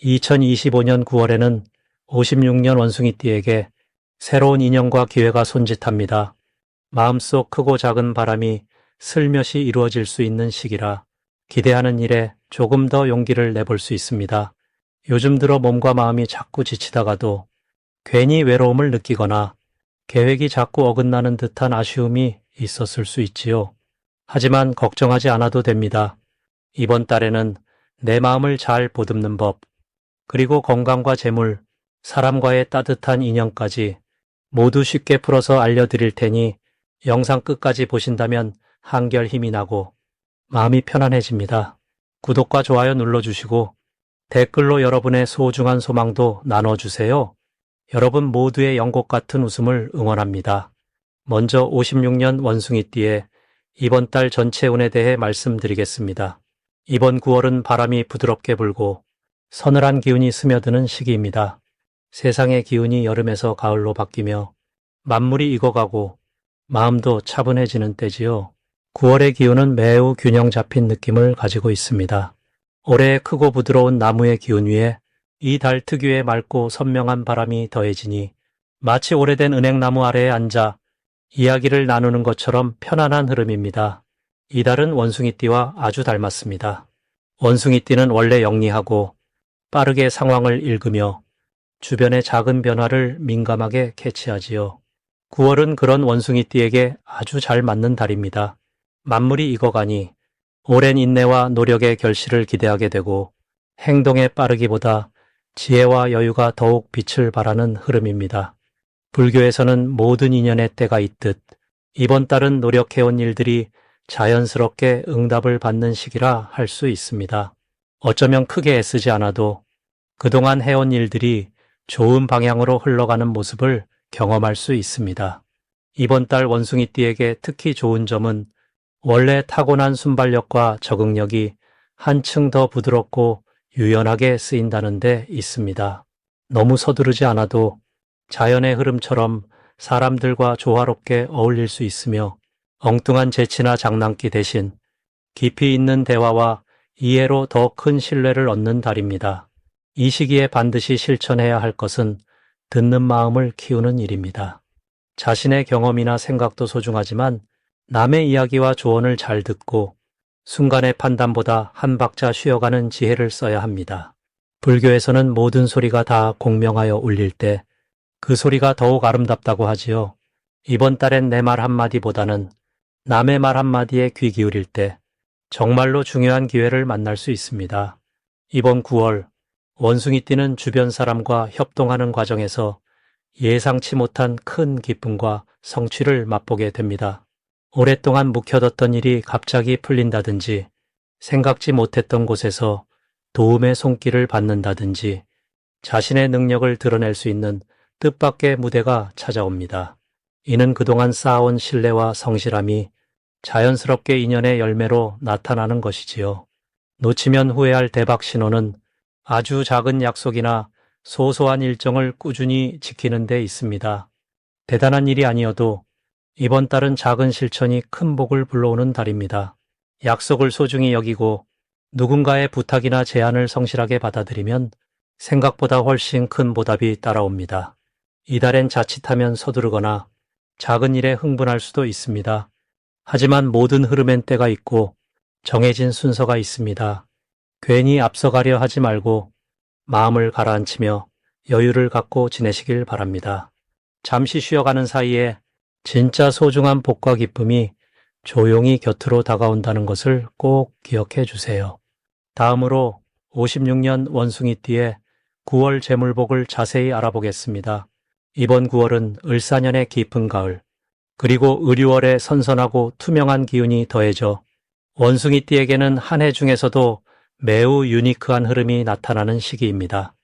2025년 9월에는 56년 원숭이띠에게 새로운 인연과 기회가 손짓합니다. 마음속 크고 작은 바람이 슬며시 이루어질 수 있는 시기라 기대하는 일에 조금 더 용기를 내볼 수 있습니다. 요즘 들어 몸과 마음이 자꾸 지치다가도 괜히 외로움을 느끼거나 계획이 자꾸 어긋나는 듯한 아쉬움이 있었을 수 있지요. 하지만 걱정하지 않아도 됩니다. 이번 달에는 내 마음을 잘 보듬는 법, 그리고 건강과 재물, 사람과의 따뜻한 인연까지 모두 쉽게 풀어서 알려드릴 테니 영상 끝까지 보신다면 한결 힘이 나고 마음이 편안해집니다. 구독과 좋아요 눌러주시고 댓글로 여러분의 소중한 소망도 나눠주세요. 여러분 모두의 연꽃 같은 웃음을 응원합니다. 먼저 56년 원숭이띠의 이번 달 전체 운에 대해 말씀드리겠습니다. 이번 9월은 바람이 부드럽게 불고 서늘한 기운이 스며드는 시기입니다. 세상의 기운이 여름에서 가을로 바뀌며 만물이 익어가고 마음도 차분해지는 때지요. 9월의 기운은 매우 균형 잡힌 느낌을 가지고 있습니다. 올해의 크고 부드러운 나무의 기운 위에 이 달 특유의 맑고 선명한 바람이 더해지니 마치 오래된 은행나무 아래에 앉아 이야기를 나누는 것처럼 편안한 흐름입니다. 이 달은 원숭이띠와 아주 닮았습니다. 원숭이띠는 원래 영리하고 빠르게 상황을 읽으며 주변의 작은 변화를 민감하게 캐치하지요. 9월은 그런 원숭이띠에게 아주 잘 맞는 달입니다. 만물이 익어가니 오랜 인내와 노력의 결실을 기대하게 되고 행동의 빠르기보다 지혜와 여유가 더욱 빛을 발하는 흐름입니다. 불교에서는 모든 인연의 때가 있듯 이번 달은 노력해온 일들이 자연스럽게 응답을 받는 시기라 할 수 있습니다. 어쩌면 크게 애쓰지 않아도 그동안 해온 일들이 좋은 방향으로 흘러가는 모습을 경험할 수 있습니다. 이번 달 원숭이띠에게 특히 좋은 점은 원래 타고난 순발력과 적응력이 한층 더 부드럽고 유연하게 쓰인다는 데 있습니다. 너무 서두르지 않아도 자연의 흐름처럼 사람들과 조화롭게 어울릴 수 있으며 엉뚱한 재치나 장난기 대신 깊이 있는 대화와 이해로 더 큰 신뢰를 얻는 달입니다. 이 시기에 반드시 실천해야 할 것은 듣는 마음을 키우는 일입니다. 자신의 경험이나 생각도 소중하지만 남의 이야기와 조언을 잘 듣고 순간의 판단보다 한 박자 쉬어가는 지혜를 써야 합니다. 불교에서는 모든 소리가 다 공명하여 울릴 때 그 소리가 더욱 아름답다고 하지요. 이번 달엔 내 말 한마디보다는 남의 말 한마디에 귀 기울일 때 정말로 중요한 기회를 만날 수 있습니다. 이번 9월 원숭이띠는 주변 사람과 협동하는 과정에서 예상치 못한 큰 기쁨과 성취를 맛보게 됩니다. 오랫동안 묵혀뒀던 일이 갑자기 풀린다든지 생각지 못했던 곳에서 도움의 손길을 받는다든지 자신의 능력을 드러낼 수 있는 뜻밖의 무대가 찾아옵니다. 이는 그동안 쌓아온 신뢰와 성실함이 자연스럽게 인연의 열매로 나타나는 것이지요. 놓치면 후회할 대박 신호는 아주 작은 약속이나 소소한 일정을 꾸준히 지키는 데 있습니다. 대단한 일이 아니어도 이번 달은 작은 실천이 큰 복을 불러오는 달입니다. 약속을 소중히 여기고 누군가의 부탁이나 제안을 성실하게 받아들이면 생각보다 훨씬 큰 보답이 따라옵니다. 이달엔 자칫하면 서두르거나 작은 일에 흥분할 수도 있습니다. 하지만 모든 흐름엔 때가 있고 정해진 순서가 있습니다. 괜히 앞서가려 하지 말고 마음을 가라앉히며 여유를 갖고 지내시길 바랍니다. 잠시 쉬어가는 사이에 진짜 소중한 복과 기쁨이 조용히 곁으로 다가온다는 것을 꼭 기억해 주세요. 다음으로 56년 원숭이띠의 9월 재물복을 자세히 알아보겠습니다. 이번 9월은 을사년의 깊은 가을, 그리고 을유월의 선선하고 투명한 기운이 더해져 원숭이띠에게는 한 해 중에서도 매우 유니크한 흐름이 나타나는 시기입니다.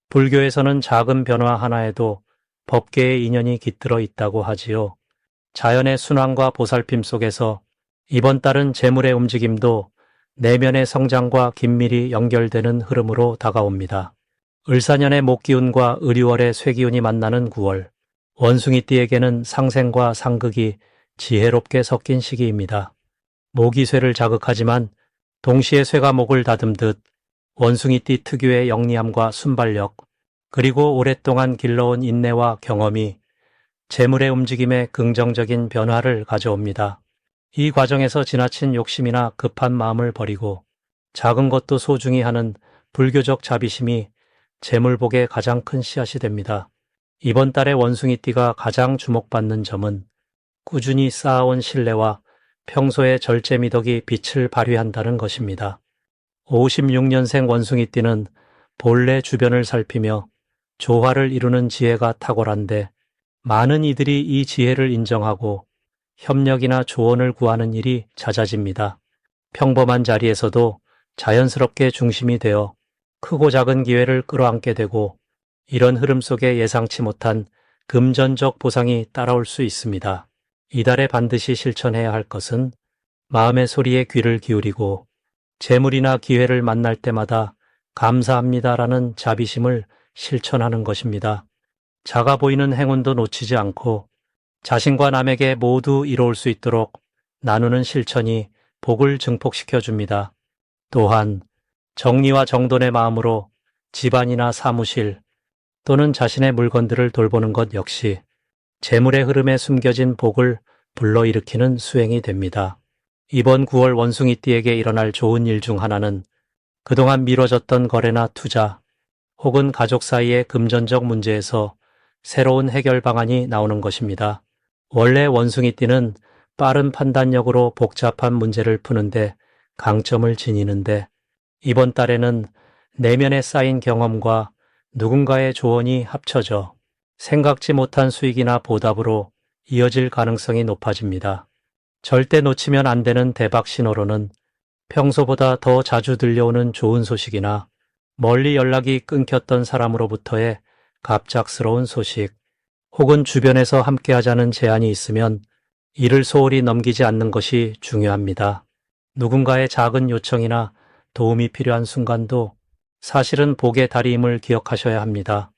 불교에서는 작은 변화 하나에도 법계의 인연이 깃들어 있다고 하지요. 자연의 순환과 보살핌 속에서 이번 달은 재물의 움직임도 내면의 성장과 긴밀히 연결되는 흐름으로 다가옵니다. 을사년의 목기운과 을유월의 쇠기운이 만나는 9월, 원숭이띠에게는 상생과 상극이 지혜롭게 섞인 시기입니다. 목이 쇠를 자극하지만 동시에 쇠가 목을 다듬듯 원숭이띠 특유의 영리함과 순발력, 그리고 오랫동안 길러온 인내와 경험이 재물의 움직임에 긍정적인 변화를 가져옵니다. 이 과정에서 지나친 욕심이나 급한 마음을 버리고 작은 것도 소중히 하는 불교적 자비심이 재물복의 가장 큰 씨앗이 됩니다. 이번 달에 원숭이띠가 가장 주목받는 점은 꾸준히 쌓아온 신뢰와 평소의 절제미덕이 빛을 발휘한다는 것입니다. 56년생 원숭이띠는 본래 주변을 살피며 조화를 이루는 지혜가 탁월한데 많은 이들이 이 지혜를 인정하고 협력이나 조언을 구하는 일이 잦아집니다. 평범한 자리에서도 자연스럽게 중심이 되어 크고 작은 기회를 끌어안게 되고 이런 흐름 속에 예상치 못한 금전적 보상이 따라올 수 있습니다. 이달에 반드시 실천해야 할 것은 마음의 소리에 귀를 기울이고 재물이나 기회를 만날 때마다 감사합니다라는 자비심을 실천하는 것입니다. 작아 보이는 행운도 놓치지 않고 자신과 남에게 모두 이로울 수 있도록 나누는 실천이 복을 증폭시켜 줍니다. 또한 정리와 정돈의 마음으로 집안이나 사무실 또는 자신의 물건들을 돌보는 것 역시 재물의 흐름에 숨겨진 복을 불러일으키는 수행이 됩니다. 이번 9월 원숭이띠에게 일어날 좋은 일 중 하나는 그동안 미뤄졌던 거래나 투자 혹은 가족 사이의 금전적 문제에서 새로운 해결 방안이 나오는 것입니다. 원래 원숭이띠는 빠른 판단력으로 복잡한 문제를 푸는데 강점을 지니는데 이번 달에는 내면에 쌓인 경험과 누군가의 조언이 합쳐져 생각지 못한 수익이나 보답으로 이어질 가능성이 높아집니다. 절대 놓치면 안 되는 대박 신호로는 평소보다 더 자주 들려오는 좋은 소식이나 멀리 연락이 끊겼던 사람으로부터의 갑작스러운 소식, 혹은 주변에서 함께하자는 제안이 있으면 이를 소홀히 넘기지 않는 것이 중요합니다. 누군가의 작은 요청이나 도움이 필요한 순간도 사실은 복의 달임을 기억하셔야 합니다.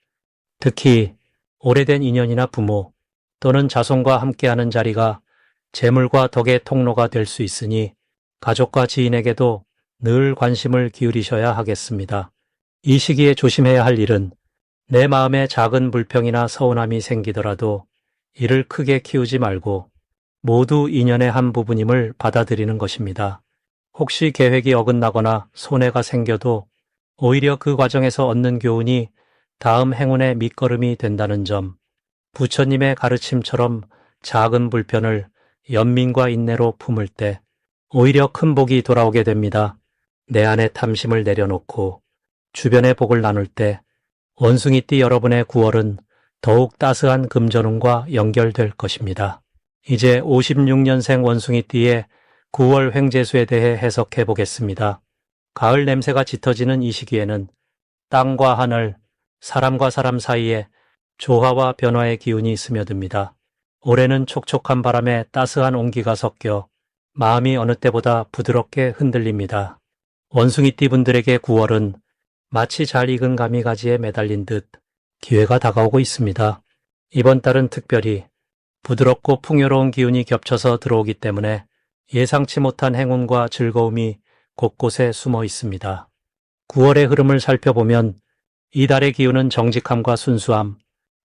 특히 오래된 인연이나 부모 또는 자손과 함께하는 자리가 재물과 덕의 통로가 될 수 있으니 가족과 지인에게도 늘 관심을 기울이셔야 하겠습니다. 이 시기에 조심해야 할 일은 내 마음에 작은 불평이나 서운함이 생기더라도 이를 크게 키우지 말고 모두 인연의 한 부분임을 받아들이는 것입니다. 혹시 계획이 어긋나거나 손해가 생겨도 오히려 그 과정에서 얻는 교훈이 다음 행운의 밑거름이 된다는 점, 부처님의 가르침처럼 작은 불편을 연민과 인내로 품을 때 오히려 큰 복이 돌아오게 됩니다. 내 안의 탐심을 내려놓고 주변의 복을 나눌 때 원숭이띠 여러분의 9월은 더욱 따스한 금전운과 연결될 것입니다. 이제 56년생 원숭이띠의 9월 횡재수에 대해 해석해 보겠습니다. 가을 냄새가 짙어지는 이 시기에는 땅과 하늘, 사람과 사람 사이에 조화와 변화의 기운이 스며듭니다. 올해는 촉촉한 바람에 따스한 온기가 섞여 마음이 어느 때보다 부드럽게 흔들립니다. 원숭이띠 분들에게 9월은 마치 잘 익은 가미가지에 매달린 듯 기회가 다가오고 있습니다. 이번 달은 특별히 부드럽고 풍요로운 기운이 겹쳐서 들어오기 때문에 예상치 못한 행운과 즐거움이 곳곳에 숨어 있습니다. 9월의 흐름을 살펴보면 이달의 기운은 정직함과 순수함,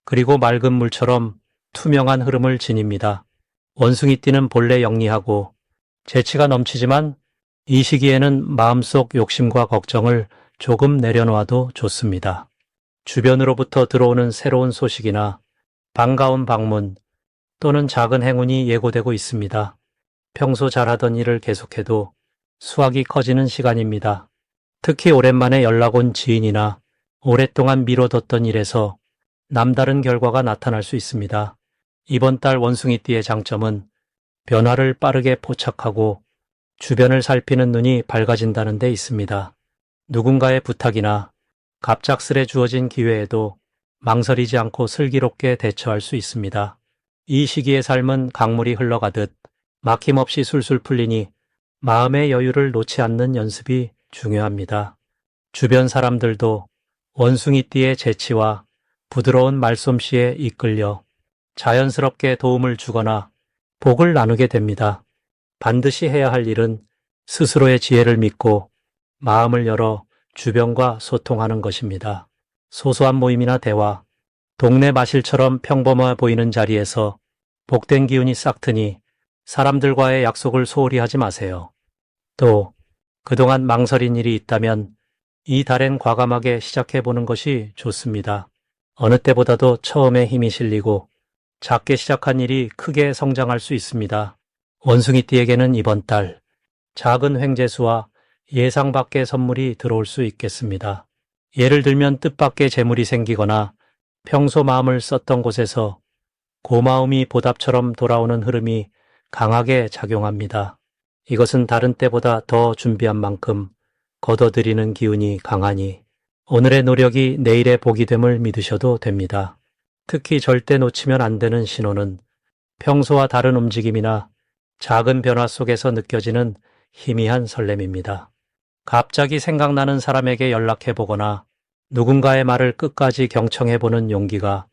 그리고 맑은 물처럼 투명한 흐름을 지닙니다. 원숭이띠는 본래 영리하고 재치가 넘치지만 이 시기에는 마음속 욕심과 걱정을 조금 내려놓아도 좋습니다. 주변으로부터 들어오는 새로운 소식이나 반가운 방문 또는 작은 행운이 예고되고 있습니다. 평소 잘하던 일을 계속해도 수확이 커지는 시간입니다. 특히 오랜만에 연락 온 지인이나 오랫동안 미뤄뒀던 일에서 남다른 결과가 나타날 수 있습니다. 이번 달 원숭이띠의 장점은 변화를 빠르게 포착하고 주변을 살피는 눈이 밝아진다는 데 있습니다. 누군가의 부탁이나 갑작스레 주어진 기회에도 망설이지 않고 슬기롭게 대처할 수 있습니다. 이 시기의 삶은 강물이 흘러가듯 막힘없이 술술 풀리니 마음의 여유를 놓지 않는 연습이 중요합니다. 주변 사람들도 원숭이띠의 재치와 부드러운 말솜씨에 이끌려 자연스럽게 도움을 주거나 복을 나누게 됩니다. 반드시 해야 할 일은 스스로의 지혜를 믿고 마음을 열어 주변과 소통하는 것입니다. 소소한 모임이나 대화, 동네 마실처럼 평범해 보이는 자리에서 복된 기운이 싹 트니 사람들과의 약속을 소홀히 하지 마세요. 또 그동안 망설인 일이 있다면 이 달엔 과감하게 시작해보는 것이 좋습니다. 어느 때보다도 처음에 힘이 실리고 작게 시작한 일이 크게 성장할 수 있습니다. 원숭이띠에게는 이번 달 작은 횡재수와 예상 밖의 선물이 들어올 수 있겠습니다. 예를 들면 뜻밖의 재물이 생기거나 평소 마음을 썼던 곳에서 고마움이 보답처럼 돌아오는 흐름이 강하게 작용합니다. 이것은 다른 때보다 더 준비한 만큼 거둬들이는 기운이 강하니 오늘의 노력이 내일의 복이 됨을 믿으셔도 됩니다. 특히 절대 놓치면 안 되는 신호는 평소와 다른 움직임이나 작은 변화 속에서 느껴지는 희미한 설렘입니다. 갑자기 생각나는 사람에게 연락해보거나 누군가의 말을 끝까지 경청해보는 용기가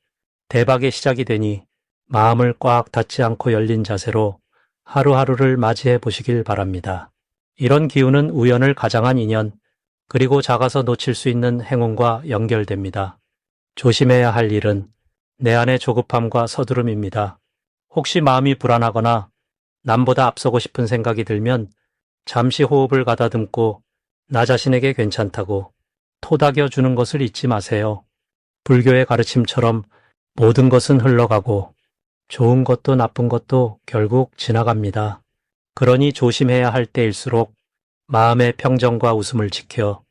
대박의 시작이 되니 마음을 꽉 닫지 않고 열린 자세로 하루하루를 맞이해 보시길 바랍니다. 이런 기운은 우연을 가장한 인연, 그리고 작아서 놓칠 수 있는 행운과 연결됩니다. 조심해야 할 일은 내 안의 조급함과 서두름입니다. 혹시 마음이 불안하거나 남보다 앞서고 싶은 생각이 들면 잠시 호흡을 가다듬고 나 자신에게 괜찮다고 토닥여 주는 것을 잊지 마세요. 불교의 가르침처럼 모든 것은 흘러가고 좋은 것도 나쁜 것도 결국 지나갑니다. 그러니 조심해야 할 때일수록 마음의 평정과 웃음을 지켜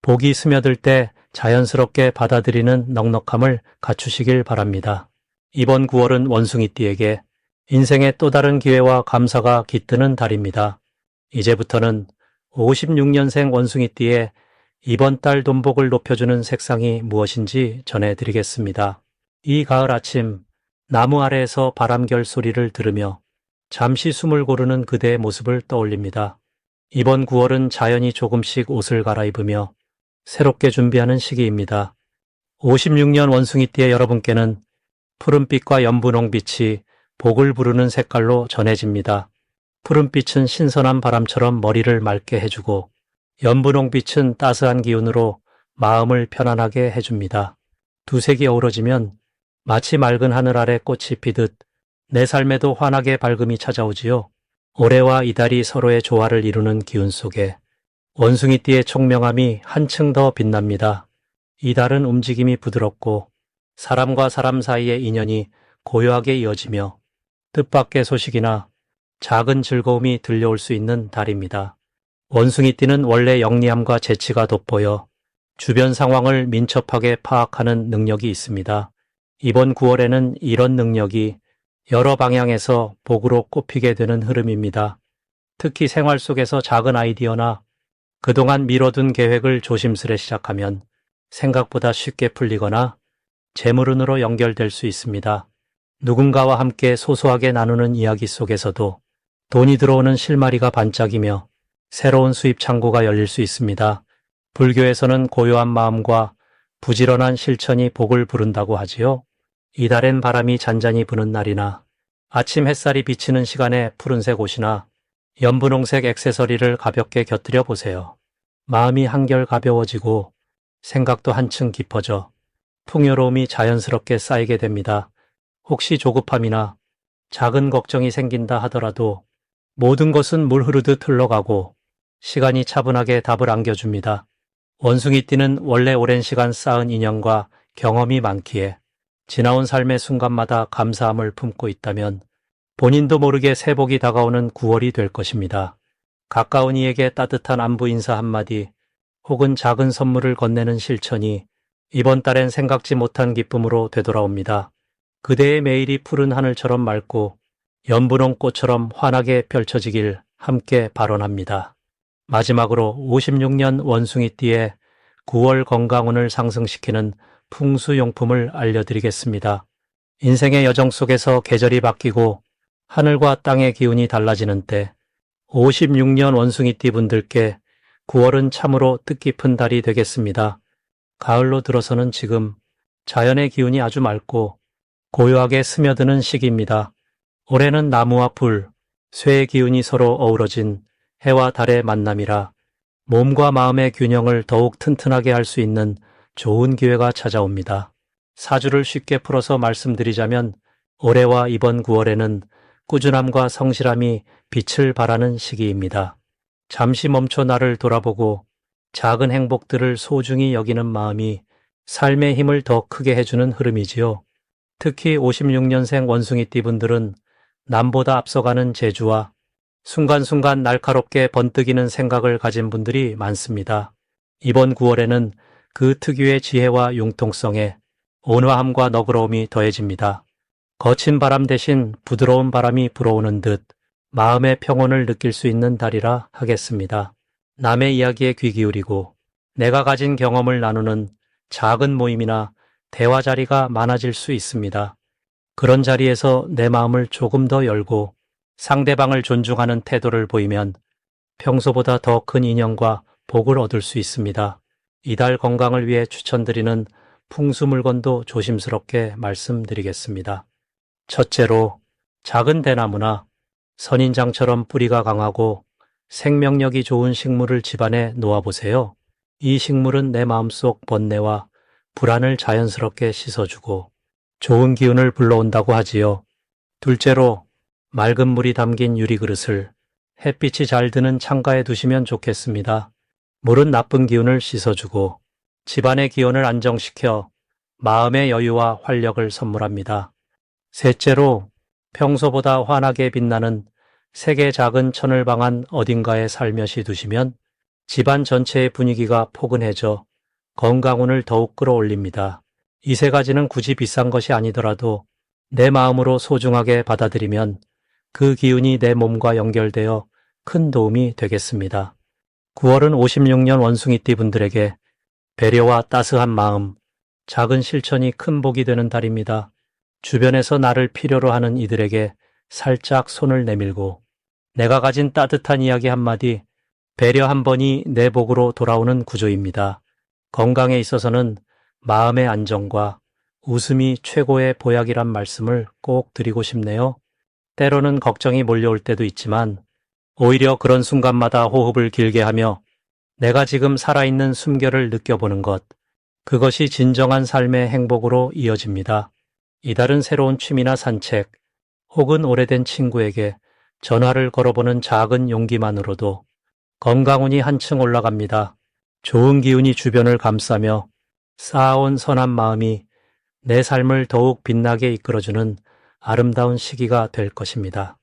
복이 스며들 때 자연스럽게 받아들이는 넉넉함을 갖추시길 바랍니다. 이번 9월은 원숭이띠에게 인생의 또 다른 기회와 감사가 깃드는 달입니다. 이제부터는 56년생 원숭이띠의 이번 달 돈복을 높여주는 색상이 무엇인지 전해드리겠습니다. 이 가을 아침 나무 아래에서 바람결 소리를 들으며 잠시 숨을 고르는 그대의 모습을 떠올립니다. 이번 9월은 자연이 조금씩 옷을 갈아입으며 새롭게 준비하는 시기입니다. 56년 원숭이띠의 여러분께는 푸른빛과 연분홍빛이 복을 부르는 색깔로 전해집니다. 푸른빛은 신선한 바람처럼 머리를 맑게 해주고 연분홍빛은 따스한 기운으로 마음을 편안하게 해줍니다. 두 색이 어우러지면 마치 맑은 하늘 아래 꽃이 피듯 내 삶에도 환하게 밝음이 찾아오지요. 올해와 이달이 서로의 조화를 이루는 기운 속에 원숭이띠의 총명함이 한층 더 빛납니다. 이달은 움직임이 부드럽고 사람과 사람 사이의 인연이 고요하게 이어지며 뜻밖의 소식이나 작은 즐거움이 들려올 수 있는 달입니다. 원숭이띠는 원래 영리함과 재치가 돋보여 주변 상황을 민첩하게 파악하는 능력이 있습니다. 이번 9월에는 이런 능력이 여러 방향에서 복으로 꼽히게 되는 흐름입니다. 특히 생활 속에서 작은 아이디어나 그동안 미뤄둔 계획을 조심스레 시작하면 생각보다 쉽게 풀리거나 재물운으로 연결될 수 있습니다. 누군가와 함께 소소하게 나누는 이야기 속에서도 돈이 들어오는 실마리가 반짝이며 새로운 수입 창구가 열릴 수 있습니다. 불교에서는 고요한 마음과 부지런한 실천이 복을 부른다고 하지요. 이달엔 바람이 잔잔히 부는 날이나 아침 햇살이 비치는 시간에 푸른색 옷이나 연분홍색 액세서리를 가볍게 곁들여 보세요. 마음이 한결 가벼워지고 생각도 한층 깊어져 풍요로움이 자연스럽게 쌓이게 됩니다. 혹시 조급함이나 작은 걱정이 생긴다 하더라도 모든 것은 물 흐르듯 흘러가고 시간이 차분하게 답을 안겨줍니다. 원숭이띠는 원래 오랜 시간 쌓은 인연과 경험이 많기에 지나온 삶의 순간마다 감사함을 품고 있다면 본인도 모르게 새복이 다가오는 9월이 될 것입니다. 가까운 이에게 따뜻한 안부 인사 한마디 혹은 작은 선물을 건네는 실천이 이번 달엔 생각지 못한 기쁨으로 되돌아옵니다. 그대의 매일이 푸른 하늘처럼 맑고 연분홍 꽃처럼 환하게 펼쳐지길 함께 발언합니다. 마지막으로 56년 원숭이띠의 9월 건강운을 상승시키는 풍수용품을 알려드리겠습니다. 인생의 여정 속에서 계절이 바뀌고 하늘과 땅의 기운이 달라지는 때 56년 원숭이띠 분들께 9월은 참으로 뜻깊은 달이 되겠습니다. 가을로 들어서는 지금 자연의 기운이 아주 맑고 고요하게 스며드는 시기입니다. 올해는 나무와 불, 쇠의 기운이 서로 어우러진 해와 달의 만남이라 몸과 마음의 균형을 더욱 튼튼하게 할 수 있는 좋은 기회가 찾아옵니다. 사주를 쉽게 풀어서 말씀드리자면 올해와 이번 9월에는 꾸준함과 성실함이 빛을 발하는 시기입니다. 잠시 멈춰 나를 돌아보고 작은 행복들을 소중히 여기는 마음이 삶의 힘을 더 크게 해주는 흐름이지요. 특히 56년생 원숭이띠 분들은 남보다 앞서가는 재주와 순간순간 날카롭게 번뜩이는 생각을 가진 분들이 많습니다. 이번 9월에는 그 특유의 지혜와 융통성에 온화함과 너그러움이 더해집니다. 거친 바람 대신 부드러운 바람이 불어오는 듯 마음의 평온을 느낄 수 있는 달이라 하겠습니다. 남의 이야기에 귀 기울이고 내가 가진 경험을 나누는 작은 모임이나 대화 자리가 많아질 수 있습니다. 그런 자리에서 내 마음을 조금 더 열고 상대방을 존중하는 태도를 보이면 평소보다 더 큰 인연과 복을 얻을 수 있습니다. 이달 건강을 위해 추천드리는 풍수 물건도 조심스럽게 말씀드리겠습니다. 첫째로 작은 대나무나 선인장처럼 뿌리가 강하고 생명력이 좋은 식물을 집안에 놓아보세요. 이 식물은 내 마음속 번뇌와 불안을 자연스럽게 씻어주고 좋은 기운을 불러온다고 하지요. 둘째로 맑은 물이 담긴 유리그릇을 햇빛이 잘 드는 창가에 두시면 좋겠습니다. 물은 나쁜 기운을 씻어주고 집안의 기온을 안정시켜 마음의 여유와 활력을 선물합니다. 셋째로 평소보다 환하게 빛나는 3개 작은 천을방안 어딘가에 살며시 두시면 집안 전체의 분위기가 포근해져 건강운을 더욱 끌어올립니다. 이 3가지는 굳이 비싼 것이 아니더라도 내 마음으로 소중하게 받아들이면 그 기운이 내 몸과 연결되어 큰 도움이 되겠습니다. 9월은 56년 원숭이띠 분들에게 배려와 따스한 마음, 작은 실천이 큰 복이 되는 달입니다. 주변에서 나를 필요로 하는 이들에게 살짝 손을 내밀고 내가 가진 따뜻한 이야기 한마디, 배려 한 번이 내 복으로 돌아오는 구조입니다. 건강에 있어서는 마음의 안정과 웃음이 최고의 보약이란 말씀을 꼭 드리고 싶네요. 때로는 걱정이 몰려올 때도 있지만 오히려 그런 순간마다 호흡을 길게 하며 내가 지금 살아있는 숨결을 느껴보는 것, 그것이 진정한 삶의 행복으로 이어집니다. 이달은 새로운 취미나 산책, 혹은 오래된 친구에게 전화를 걸어보는 작은 용기만으로도 건강운이 한층 올라갑니다. 좋은 기운이 주변을 감싸며 쌓아온 선한 마음이 내 삶을 더욱 빛나게 이끌어주는 아름다운 시기가 될 것입니다.